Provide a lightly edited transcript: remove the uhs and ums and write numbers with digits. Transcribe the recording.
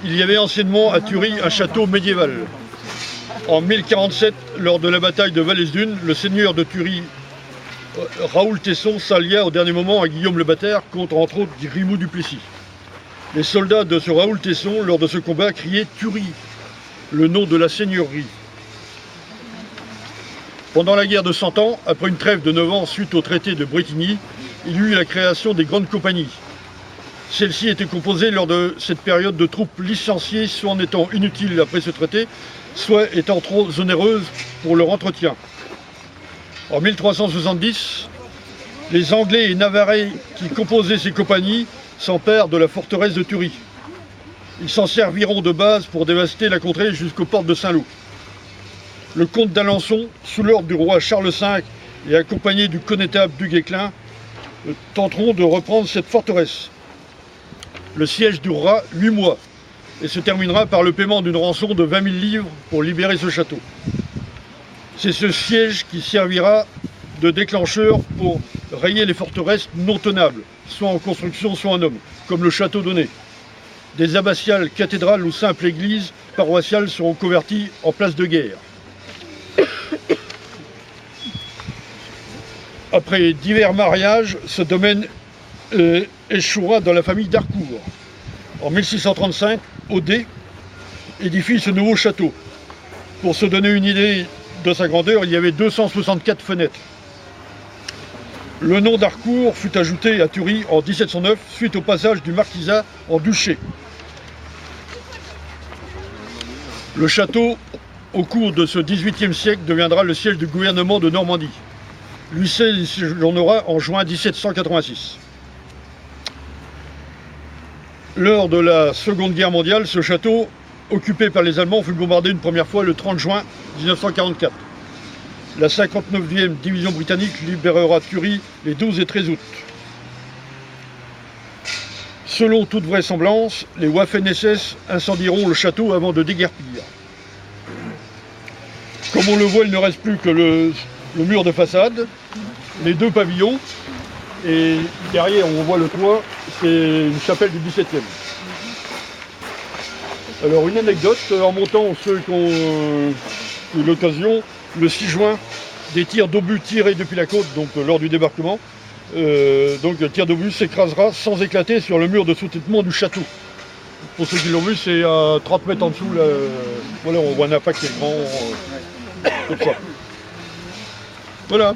Il y avait anciennement à Thury un château médiéval. En 1047, lors de la bataille de Vallès-Dunes, le seigneur de Thury, Raoul Tesson, s'allia au dernier moment à Guillaume le Bâtard contre, entre autres, Grimaud du Plessis. Les soldats de ce Raoul Tesson, lors de ce combat, criaient Thury, le nom de la seigneurie. Pendant la guerre de 100 ans, après une trêve de 9 ans suite au traité de Bretigny, il y eut la création des grandes compagnies. Celles-ci étaient composées lors de cette période de troupes licenciées, soit en étant inutiles après ce traité, soit étant trop onéreuses pour leur entretien. En 1370, les Anglais et Navarrais qui composaient ces compagnies s'emparent de la forteresse de Thury. Ils s'en serviront de base pour dévaster la contrée jusqu'aux portes de Saint-Lô. Le comte d'Alençon, sous l'ordre du roi Charles V et accompagné du connétable du Guesclin, tenteront de reprendre cette forteresse. Le siège durera 8 mois et se terminera par le paiement d'une rançon de 20 000 livres pour libérer ce château. C'est ce siège qui servira de déclencheur pour rayer les forteresses non tenables, soit en construction, soit en hommes, comme le château d'Aunay. Des abbatiales, cathédrales ou simples églises paroissiales seront converties en place de guerre. Après divers mariages, ce domaine échouera dans la famille d'Harcourt. En 1635, Audet édifie ce nouveau château. Pour se donner une idée de sa grandeur, il y avait 264 fenêtres. Le nom d'Harcourt fut ajouté à Thury en 1709 suite au passage du marquisat en duché. Le château, au cours de ce XVIIIe siècle, deviendra le siège du gouvernement de Normandie. L'huissier y séjournera en juin 1786. Lors de la Seconde Guerre mondiale, ce château, occupé par les Allemands, fut bombardé une première fois le 30 juin 1944. La 59e division britannique libérera Thury les 12 et 13 août. Selon toute vraisemblance, les Waffen-SS incendieront le château avant de déguerpir. Comme on le voit, il ne reste plus que le mur de façade, les deux pavillons, et derrière on voit le toit, c'est une chapelle du XVIIe. Alors une anecdote, en montant, ceux qui ont eu l'occasion, le 6 juin, des tirs d'obus tirés depuis la côte, donc lors du débarquement, donc le tir d'obus s'écrasera sans éclater sur le mur de soutènement du château. Pour ceux qui l'ont vu, c'est à 30 mètres en dessous, là, voilà, on voit un impact qui est grand, comme ça. Voilà.